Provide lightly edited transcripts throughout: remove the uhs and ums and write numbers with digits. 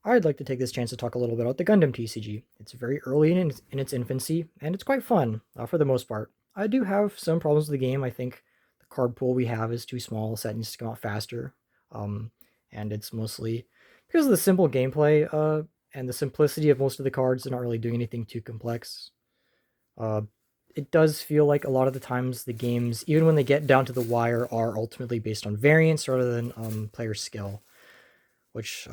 I'd like to take this chance to talk a little bit about the Gundam TCG. It's very early in its infancy, and it's quite fun for the most part. I do have some problems with the game. I think the card pool we have is too small. Set needs to come out faster, um, and it's mostly because of the simple gameplay and the simplicity of most of the cards. They're not really doing anything too complex. Uh, it does feel like a lot of the times the games, even when they get down to the wire, are ultimately based on variance rather than player skill, which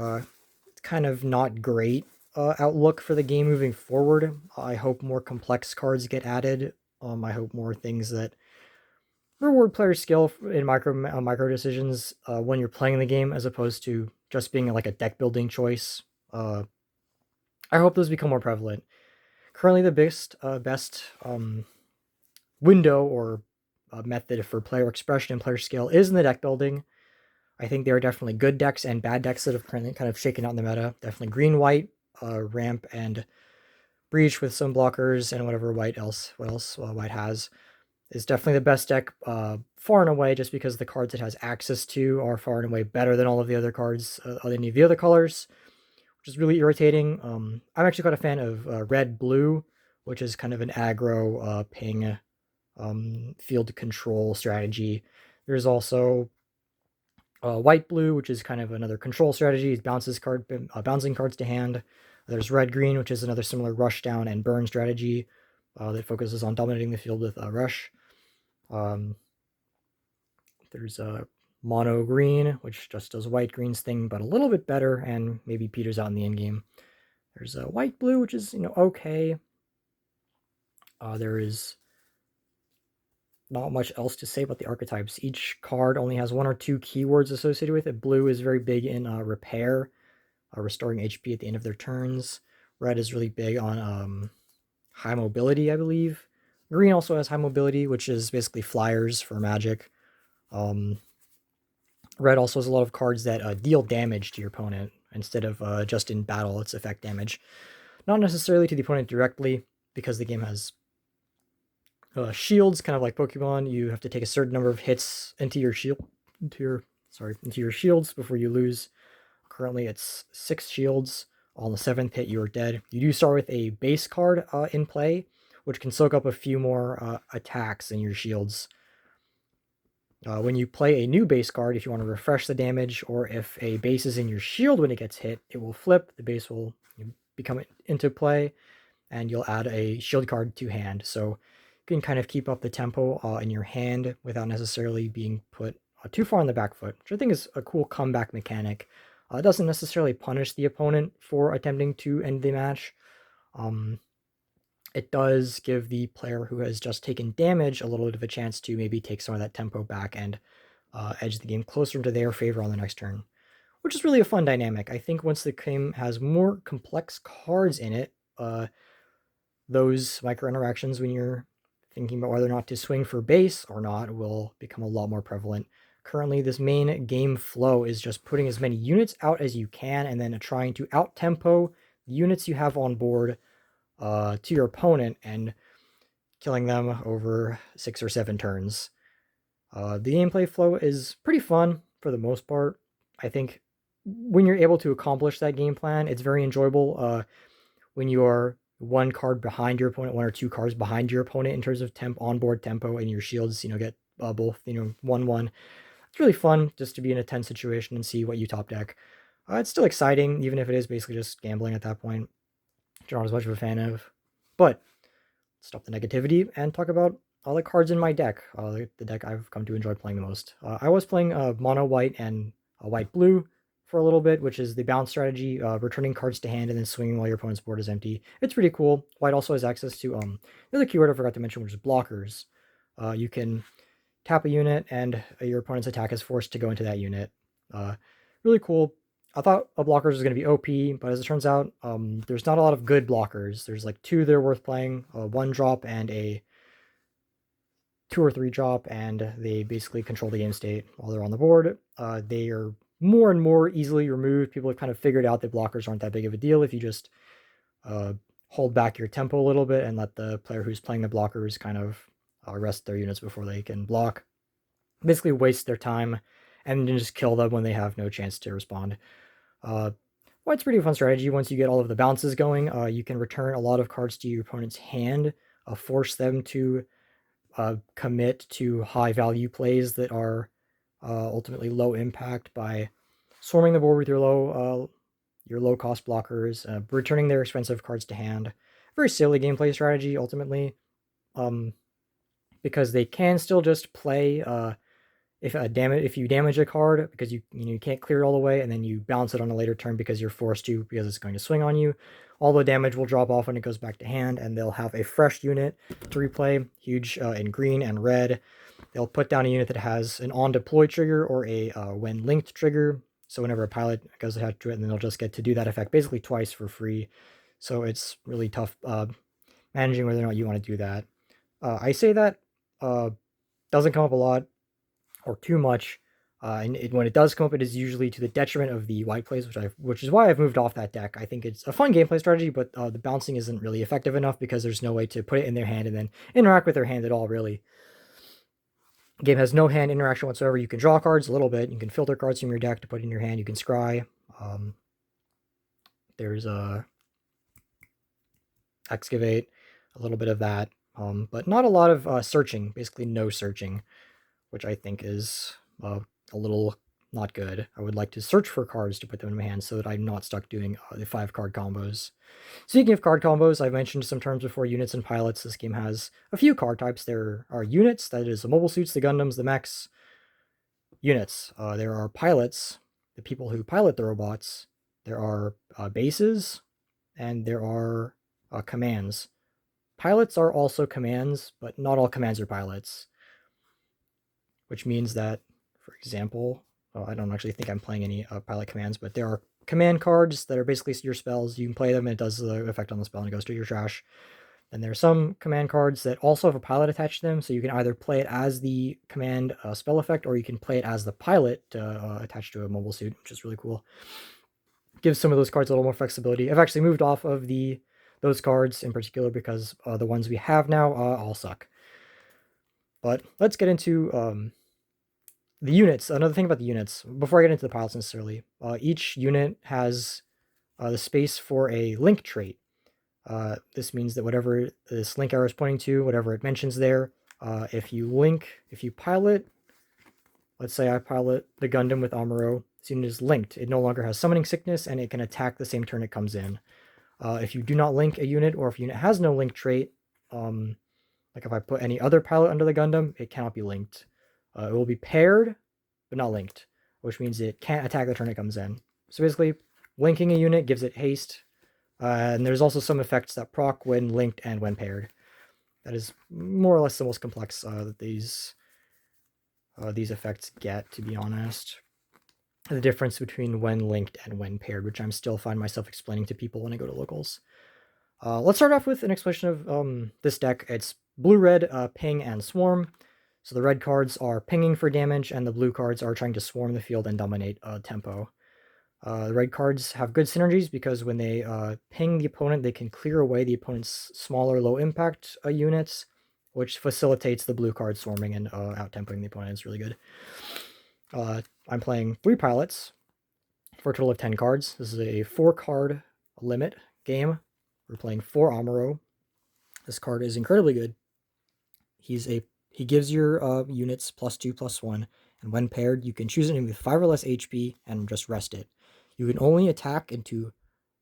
kind of not great outlook for the game moving forward. I hope more complex cards get added. I hope more things that reward player skill in micro decisions when you're playing the game, as opposed to just being like a deck building choice. I hope those become more prevalent. Currently, the best window or method for player expression and player skill is in the deck building. I think there are definitely good decks and bad decks that have currently kind of shaken out in the meta. Definitely green, white, ramp, and breach with some blockers and whatever what else white has is definitely the best deck far and away, just because the cards it has access to are far and away better than all of the other cards, any of the other colors, which is really irritating. I'm actually quite a fan of red blue, which is kind of an aggro ping field control strategy. There's also white blue, which is kind of another control strategy. It bouncing cards to hand. There's red green, which is another similar rush down and burn strategy that focuses on dominating the field with rush. Um, there's mono green, which just does white green's thing, but a little bit better and maybe peters out in the end game. There's white blue, which is okay. There is not much else to say about the archetypes. Each card only has one or two keywords associated with it. Blue is very big in repair, restoring HP at the end of their turns. Red is really big on high mobility, I believe. Green also has high mobility, which is basically flyers for magic. Um, Red also has a lot of cards that deal damage to your opponent instead of just in battle, it's effect damage. Not necessarily to the opponent directly, because the game has shields, kind of like Pokemon. You have to take a certain number of hits into your into your shields before you lose. Currently, it's 6 shields. On the 7th hit, you are dead. You do start with a base card in play, which can soak up a few more attacks in your shields. When you play a new base card, if you want to refresh the damage, or if a base is in your shield when it gets hit, it will flip. The base will become into play, and you'll add a shield card to hand. So you can kind of keep up the tempo in your hand without necessarily being put too far on the back foot, which I think is a cool comeback mechanic. It doesn't necessarily punish the opponent for attempting to end the match. Um, it does give the player who has just taken damage a little bit of a chance to maybe take some of that tempo back and edge the game closer into their favor on the next turn, which is really a fun dynamic. I think once the game has more complex cards in it, those micro interactions when you're thinking about whether or not to swing for base or not will become a lot more prevalent. Currently, this main game flow is just putting as many units out as you can and then trying to out tempo the units you have on board to your opponent and killing them over 6 or 7 turns. The gameplay flow is pretty fun for the most part. I think when you're able to accomplish that game plan, it's very enjoyable. When you are one card behind your opponent, one or two cards behind your opponent in terms of onboard tempo, and your shields, get both, 1-1. It's really fun just to be in a tense situation and see what you top deck. It's still exciting, even if it is basically just gambling at that point, which I'm not as much of a fan of. But stop the negativity and talk about all the cards in my deck, the deck I've come to enjoy playing the most. I was playing mono white and white blue for a little bit, which is the bounce strategy, returning cards to hand and then swinging while your opponent's board is empty. It's pretty cool. White also has access to the other keyword I forgot to mention, which is blockers. You can tap a unit and your opponent's attack is forced to go into that unit. Really cool. I thought a blockers was going to be OP, but as it turns out, there's not a lot of good blockers. There's like 2 that are worth playing, a 1 drop and a 2 or 3 drop, and they basically control the game state while they're on the board. They are more and more easily removed. People have kind of figured out that blockers aren't that big of a deal if you just hold back your tempo a little bit and let the player who's playing the blockers kind of rest their units before they can block. Basically waste their time and then just kill them when they have no chance to respond. Well, it's a pretty fun strategy. Once you get all of the bounces going, you can return a lot of cards to your opponent's hand, force them to commit to high value plays that are ultimately low impact by swarming the board with your low cost blockers, returning their expensive cards to hand. Very silly gameplay strategy ultimately, because they can still just play if you damage a card because you can't clear it all the way, and then you bounce it on a later turn because you're forced to because it's going to swing on you. All the damage will drop off when it goes back to hand, and they'll have a fresh unit to replay. Huge in green and red. They'll put down a unit that has an on deploy trigger or a when linked trigger. So whenever a pilot goes ahead to it, and then they'll just get to do that effect basically twice for free. So it's really tough managing whether or not you want to do that. I say that doesn't come up a lot or too much, and when it does come up, it is usually to the detriment of the white plays, which is why I've moved off that deck. I think it's a fun gameplay strategy, but the bouncing isn't really effective enough because there's no way to put it in their hand and then interact with their hand at all, really. The game has no hand interaction whatsoever. You can draw cards a little bit. You can filter cards from your deck to put in your hand. You can scry. There's a excavate, a little bit of that, but not a lot of searching. Basically, no searching, which I think is a little not good. I would like to search for cards to put them in my hand so that I'm not stuck doing the 5-card combos. Speaking of card combos, I've mentioned some terms before, units and pilots. This game has a few card types. There are units, that is the mobile suits, the Gundams, the mechs. Units. There are pilots, the people who pilot the robots. There are bases, and there are commands. Pilots are also commands, but not all commands are pilots. Which means that, for example, I don't actually think I'm playing any pilot commands, but there are command cards that are basically your spells. You can play them and it does the effect on the spell and it goes to your trash. And there are some command cards that also have a pilot attached to them, so you can either play it as the command spell effect, or you can play it as the pilot attached to a mobile suit, which is really cool. Gives some of those cards a little more flexibility. I've actually moved off of those cards in particular because the ones we have now all suck. But let's get into the units. Another thing about the units, before I get into the pilots necessarily, each unit has the space for a link trait. This means that whatever this link arrow is pointing to, whatever it mentions there, if you pilot, let's say I pilot the Gundam with Amuro, this unit is linked. It no longer has summoning sickness, and it can attack the same turn it comes in. If you do not link a unit, or if a unit has no link trait, like if I put any other pilot under the Gundam, it cannot be linked. It will be paired, but not linked, which means it can't attack the turn it comes in. So basically, linking a unit gives it haste, and there's also some effects that proc when linked and when paired. That is more or less the most complex that these effects get, to be honest. The difference between when linked and when paired, which I'm still find myself explaining to people when I go to locals. Let's start off with an explanation of this deck. It's blue-red, ping, and swarm. So the red cards are pinging for damage, and the blue cards are trying to swarm the field and dominate tempo. The red cards have good synergies because when they ping the opponent, they can clear away the opponent's smaller low-impact units, which facilitates the blue card swarming and out-tempoing the opponent. It's really good. I'm playing 3 pilots for a total of 10 cards. This is a 4-card limit game. We're playing 4 Amuro. This card is incredibly good. He gives your units +2/+1, and when paired, you can choose it with 5 or less HP and just rest it. You can only attack into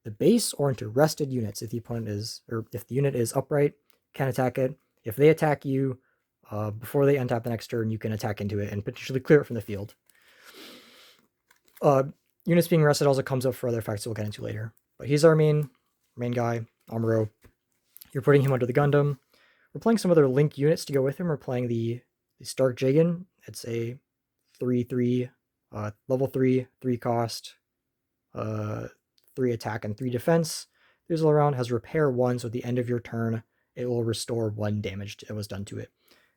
the base or into rested units if the unit is upright. Can attack it. If they attack you before they untap the next turn, you can attack into it and potentially clear it from the field. Units being rested also comes up for other effects we'll get into later. But he's our main guy, Amuro. You're putting him under the Gundam. We're playing some other Link units to go with him. We're playing the Stark Jagan. It's a 3/3, level 3, 3 cost, 3 attack and 3 defense. This all around has repair 1, so at the end of your turn, it will restore 1 damage that was done to it.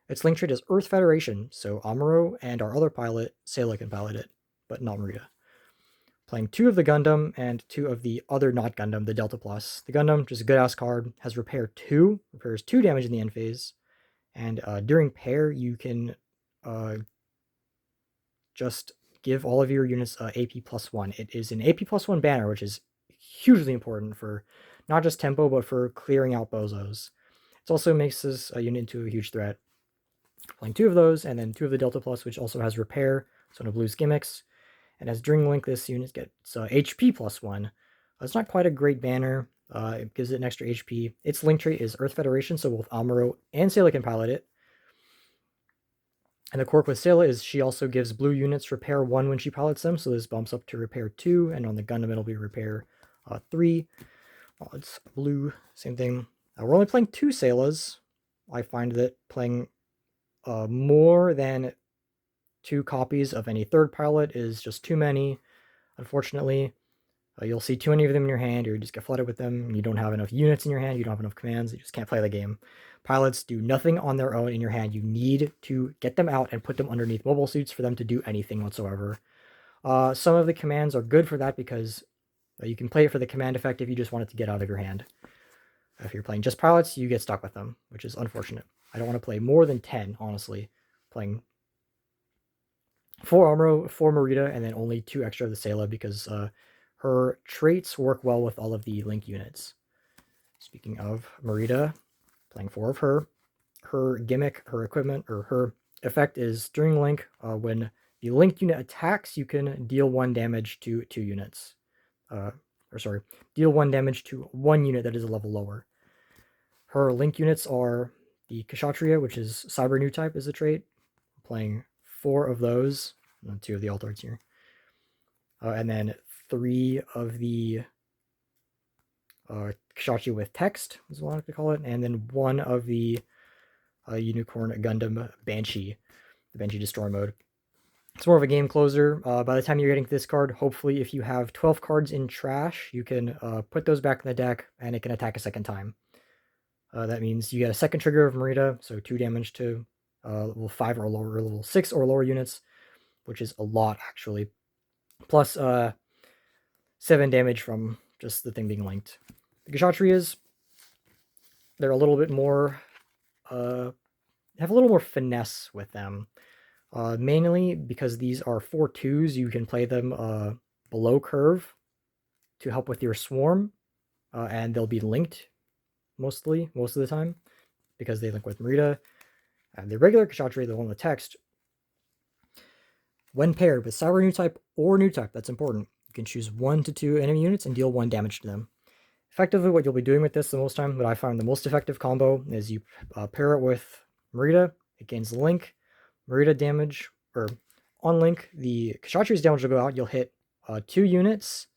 Its link trait is Earth Federation, so Amuro and our other pilot, Sayla, can pilot it, but not Marita. Playing 2 of the Gundam and 2 of the other not Gundam, the Delta Plus. The Gundam, just a good-ass card, has repair 2, repairs 2 damage in the end phase, and during pair, you can just give all of your units AP +1. It is an AP +1 banner, which is hugely important for not just tempo, but for clearing out bozos. It also makes this unit into a huge threat. Playing 2 of those, and then 2 of the Delta Plus, which also has Repair, so no blues gimmicks. And as during Link, this unit gets HP +1. It's not quite a great banner. It gives it an extra HP. Its Link trait is Earth Federation, so both Amuro and Sayla can pilot it. And the quirk with Sayla is she also gives blue units Repair 1 when she pilots them, so this bumps up to Repair 2, and on the Gundam it'll be Repair 3. Well, it's blue, same thing. We're only playing 2 Saylas. I find that playing more than 2 copies of any third pilot is just too many, unfortunately. You'll see too many of them in your hand, or you just get flooded with them, you don't have enough units in your hand, you don't have enough commands, you just can't play the game. Pilots do nothing on their own in your hand. You need to get them out and put them underneath mobile suits for them to do anything whatsoever. Some of the commands are good for that because you can play it for the command effect if you just want it to get out of your hand. If you're playing just pilots, you get stuck with them, which is unfortunate. I don't want to play more than 10, honestly. Playing 4 Amuro, 4 Marita, and then only 2 extra of the Sayla because her traits work well with all of the Link units. Speaking of Marita, playing 4 of her. Her gimmick, her equipment, or her effect is during Link, when the Link unit attacks, you can deal 1 damage to 2 units. Deal 1 damage to 1 unit that is a level lower. Her Link units are the Kshatriya, which is Cyber New Type, is a trait. I'm playing 4 of those, and 2 of the Altards here. And then 3 of the Kshatriya with text, is what I like to call it, and then 1 of the Unicorn Gundam Banshee, the Banshee Destroy mode. It's more of a game closer. By the time you're getting to this card, hopefully if you have 12 cards in trash, you can put those back in the deck, and it can attack a second time. That means you get a second trigger of Marita, so 2 damage to level 5 or lower, or level 6 or lower units, which is a lot, actually. Plus 7 damage from just the thing being linked. The Kshatriyas, they're a little bit more, have a little more finesse with them. Mainly because these are 4 2s, you can play them below curve to help with your swarm, and they'll be linked most of the time, because they link with Marita. And the regular Kshatriya, the one with text, when paired with Cyber New Type or New Type, that's important, you can choose 1 to 2 enemy units and deal 1 damage to them. Effectively, what you'll be doing with this the most time, what I find the most effective combo, is you pair it with Marita, it gains the link, Marita damage, or on link, the Kshatriya's damage will go out, you'll hit 2 units,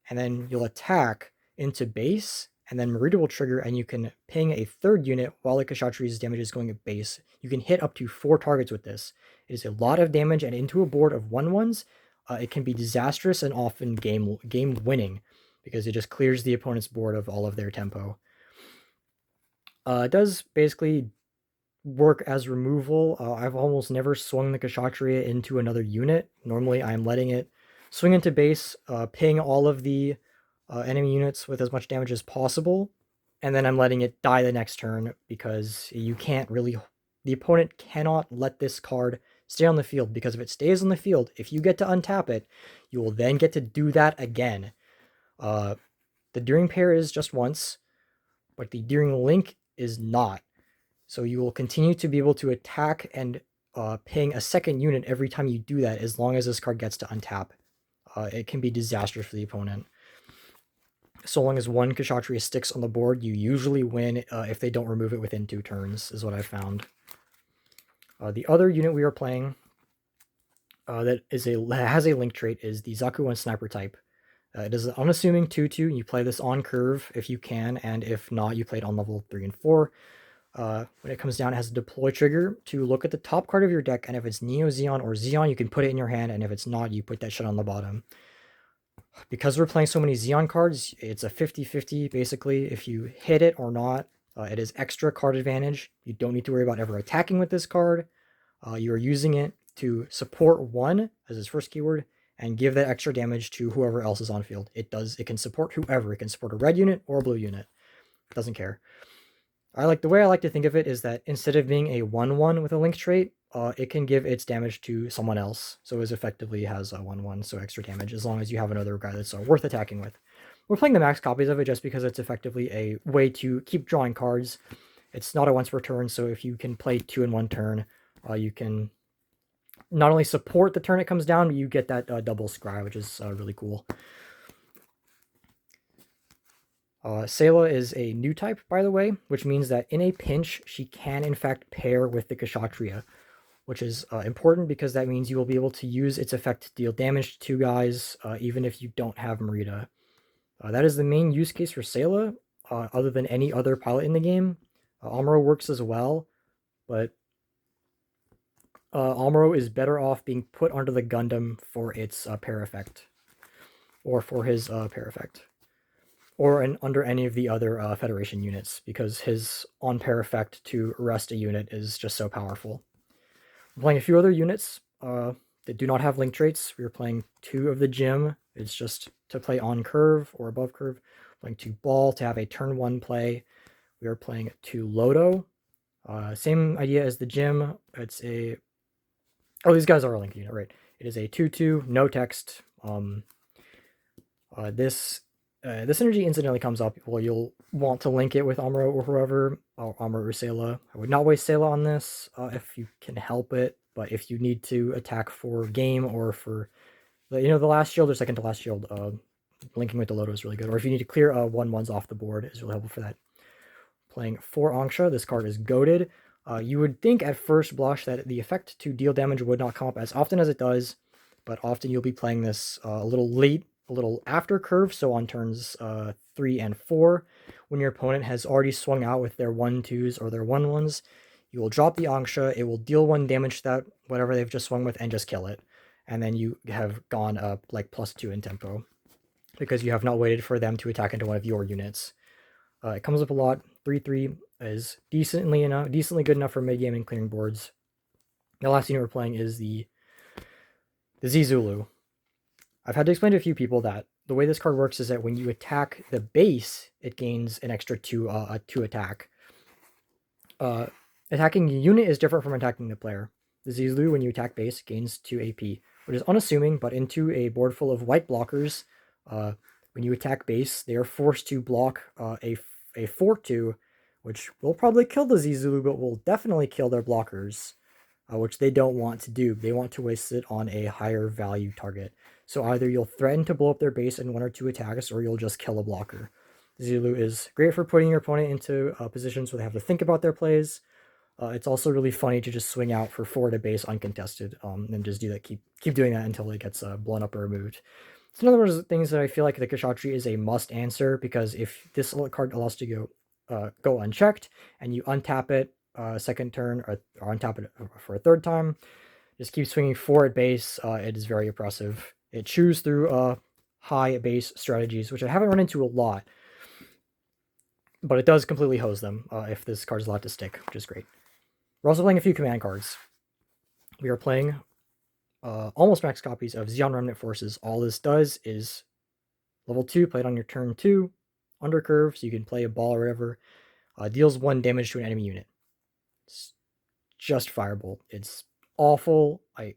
and then you'll attack into base, and then Marita will trigger, and you can ping a 3rd unit while the Kshatriya's damage is going at base. You can hit up to 4 targets with this. It is a lot of damage, and into a board of 1/1s, it can be disastrous and often game winning, because it just clears the opponent's board of all of their tempo. It does basically work as removal. I've almost never swung the Kshatriya into another unit. Normally I'm letting it swing into base, ping all of the enemy units with as much damage as possible, and then I'm letting it die the next turn, because you can't really, the opponent cannot let this card stay on the field, because if it stays on the field, if you get to untap it, you will then get to do that again. The During pair is just once, but the During link is not. So you will continue to be able to attack and ping a second unit every time you do that, as long as this card gets to untap. It can be disastrous for the opponent. So long as 1 Kshatriya sticks on the board, you usually win if they don't remove it within 2 turns, is what I've found. The other unit we are playing that has a link trait is the Zaku 1 Sniper type. It is an unassuming 2/2. You play this on curve if you can, and if not, you play it on level 3 and 4. When it comes down, it has a deploy trigger to look at the top card of your deck, and if it's Neo Zeon or Zeon, you can put it in your hand, and if it's not, you put that shit on the bottom. Because we're playing so many Zeon cards, it's a 50-50, basically. If you hit it or not, it is extra card advantage. You don't need to worry about ever attacking with this card. You are using it to support 1 as its first keyword, and give that extra damage to whoever else is on field. It can support whoever. It can support a red unit or a blue unit. It doesn't care. The way I like to think of it is that instead of being a 1/1 with a link trait, it can give its damage to someone else. So it effectively has a 1/1, so extra damage, as long as you have another guy that's worth attacking with. We're playing the max copies of it just because it's effectively a way to keep drawing cards. It's not a once per turn, so if you can play 2 in 1 turn, you can not only support the turn it comes down, but you get that double scry, which is really cool. Sayla is a new type, by the way, which means that in a pinch, she can in fact pair with the Kshatriya, which is important because that means you will be able to use its effect to deal damage to 2 guys, even if you don't have Marita. That is the main use case for Sayla, other than any other pilot in the game. Amuro works as well, but Amuro is better off being put onto the Gundam for its pair effect, or for his pair effect, or under any of the other Federation units, because his on-pair effect to arrest a unit is just so powerful. I'm playing a few other units that do not have link traits. We are playing 2 of the Gym. It's just to play on curve or above curve. Playing 2 Ball to have a turn 1 play. We are playing 2 Lodo. Same idea as the Gym. It's a... Oh, these guys are a link unit, right. It is a 2/2, no text. This energy incidentally comes up. Well, you'll want to link it with Amuro or whoever. Amuro or Sayla. I would not waste Sayla on this if you can help it. But if you need to attack for game or for, the last shield or second to last shield, linking with the Lodo is really good. Or if you need to clear 1/1s off the board, is really helpful for that. Playing 4 Angsha. This card is goated. You would think at first blush that the effect to deal damage would not come up as often as it does, but often you'll be playing this a little late, a little after curve, so on turns 3 and 4, when your opponent has already swung out with their 1/2s or their 1/1s. You will drop the Angsha, it will deal 1 damage to that, whatever they've just swung with, and just kill it. And then you have gone up like +2 in tempo, because you have not waited for them to attack into one of your units. It comes up a lot. 3/3 is decently good enough for mid-game and clearing boards. The last unit we're playing is the Zulu. I've had to explain to a few people that the way this card works is that when you attack the base, it gains an extra 2 attack. Attacking a unit is different from attacking the player. The Zulu, when you attack base, gains 2 AP, which is unassuming, but into a board full of white blockers, when you attack base, they are forced to block a 4/2, which will probably kill the Zulu, but will definitely kill their blockers, which they don't want to do. They want to waste it on a higher value target. So either you'll threaten to blow up their base in 1 or 2 attacks, or you'll just kill a blocker. Zulu is great for putting your opponent into positions where they have to think about their plays. It's also really funny to just swing out for 4 to base uncontested, and just do that. Keep doing that until it gets blown up or removed. It's another one of those things that I feel like the Kshatriya is a must answer, because if this card allows to go unchecked and you untap it second turn or untap it for a 3rd time, just keep swinging 4 at base. It is very oppressive. It chews through high base strategies, which I haven't run into a lot, but it does completely hose them if this card is allowed to stick, which is great. We're also playing a few command cards. We are playing almost max copies of Zeon Remnant Forces. All this does is level 2, played on your turn 2, under curve, so you can play a ball or whatever. Deals 1 damage to an enemy unit. It's just Firebolt. It's awful. I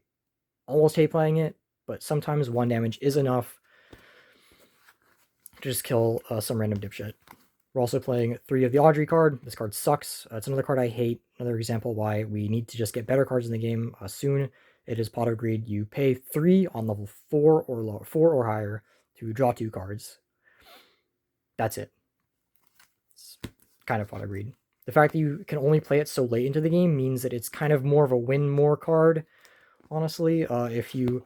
almost hate playing it, but sometimes 1 damage is enough to just kill some random dipshit. We're also playing 3 of the Audrey card. This card sucks. It's another card I hate. Another example why we need to just get better cards in the game soon. It is Pot of Greed. You pay 3 on level 4 or lower, 4 or higher, to draw 2 cards. That's it. It's kind of Pot of Greed. The fact that you can only play it so late into the game means that it's kind of more of a win more card, honestly. If you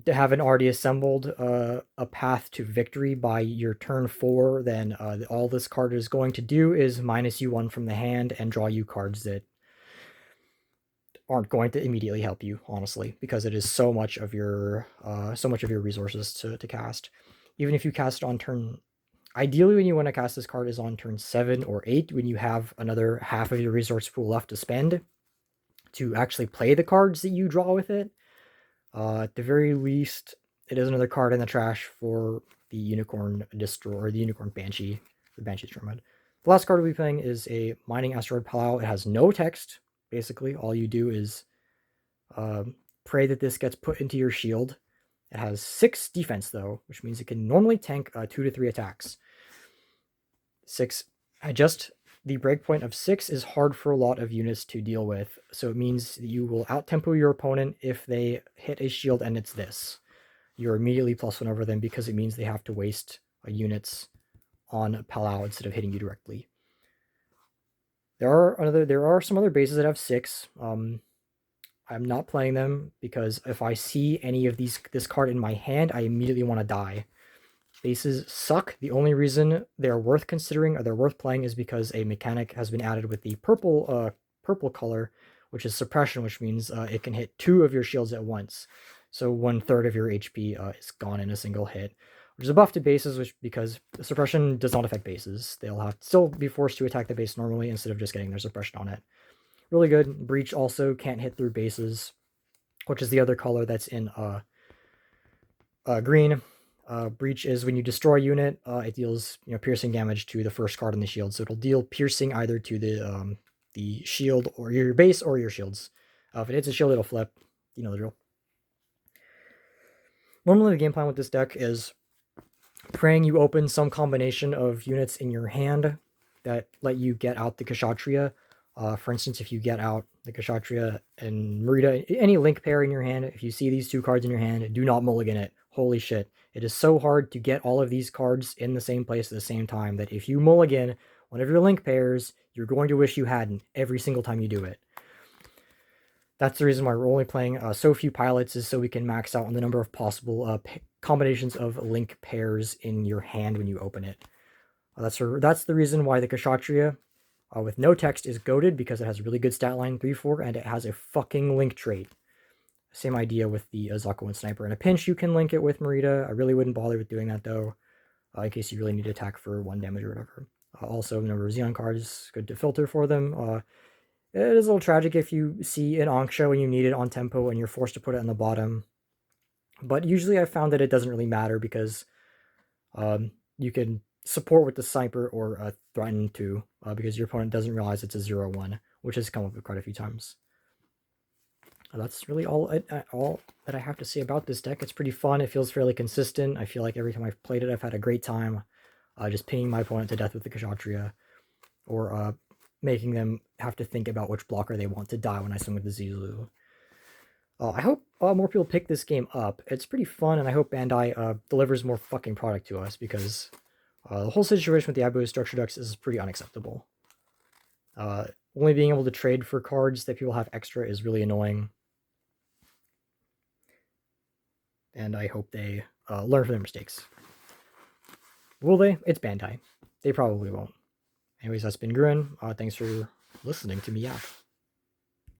haven't already assembled a path to victory by your turn 4, then all this card is going to do is minus you 1 from the hand and draw you cards that aren't going to immediately help you, honestly, because it is so much of your resources to cast. Even if you cast it on turn, ideally when you want to cast this card is on turn 7 or 8, when you have another half of your resource pool left to spend to actually play the cards that you draw with it. At the very least, it is another card in the trash for the Unicorn Distro, or the Unicorn Banshee, the Banshee Stormhead. The last card we'll be playing is a Mining Asteroid Palau. It has no text, basically. All you do is pray that this gets put into your shield, It has 6 defense though, which means it can normally tank 2 to 3 attacks. 6. The breakpoint of 6 is hard for a lot of units to deal with, so it means that you will out-tempo your opponent if they hit a shield and it's this. You're immediately +1 over them because it means they have to waste units on Palau instead of hitting you directly. There are some other bases that have 6. I'm not playing them because if I see any of this card in my hand, I immediately want to die. Bases suck. The only reason they're worth considering or they're worth playing is because a mechanic has been added with the purple color, which is suppression, which means it can hit 2 of your shields at once. So 1/3 of your HP is gone in a single hit, which is a buff to bases, because suppression does not affect bases. They'll have to still be forced to attack the base normally instead of just getting their suppression on it. Really good. Breach also can't hit through bases, which is the other color that's in green. Breach is when you destroy a unit, it deals piercing damage to the first card on the shield. So it'll deal piercing either to the shield or your base or your shields. If it hits a shield, it'll flip. You know the drill. Normally, the game plan with this deck is praying you open some combination of units in your hand that let you get out the Kshatriya. For instance, if you get out the Kshatriya and Marita, any link pair in your hand, if you see these 2 cards in your hand, do not mulligan it. Holy shit. It is so hard to get all of these cards in the same place at the same time that if you mulligan one of your link pairs, you're going to wish you hadn't every single time you do it. That's the reason why we're only playing so few pilots, is so we can max out on the number of possible combinations of link pairs in your hand when you open it. That's the reason why the Kshatriya with no text is goated, because it has a really good stat line 3/4 and it has a fucking link trait. Same idea with the Zaku and Sniper. In a pinch, you can link it with Marita. I really wouldn't bother with doing that though, in case you really need to attack for 1 damage or whatever. Also, number of Xeon cards, good to filter for them. It is a little tragic if you see an Ankh show and you need it on tempo and you're forced to put it on the bottom. But usually I've found that it doesn't really matter because you can support with the Sniper or threaten to, because your opponent doesn't realize it's a 0/1, which has come up quite a few times. That's really all that I have to say about this deck. It's pretty fun. It feels fairly consistent. I feel like every time I've played it, I've had a great time just pinning my opponent to death with the Kshatriya, or making them have to think about which blocker they want to die when I swing with the Zilu. I hope more people pick this game up. It's pretty fun, and I hope Bandai delivers more fucking product to us, because the whole situation with the Aggro structure decks is pretty unacceptable. Only being able to trade for cards that people have extra is really annoying. And I hope they learn from their mistakes. Will they? It's Bandai. They probably won't. Anyways, that's been Gruen. Thanks for listening to me out.